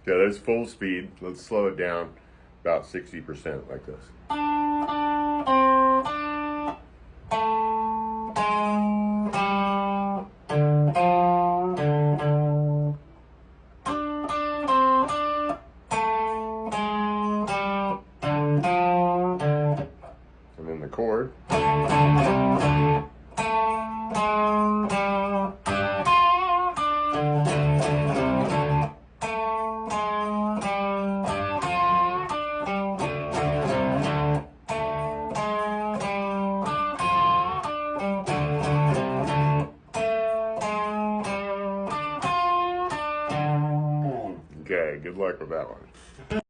Yeah, that's full speed. Let's slow it down about 60% like this. And then the chord. Okay, good luck with that one.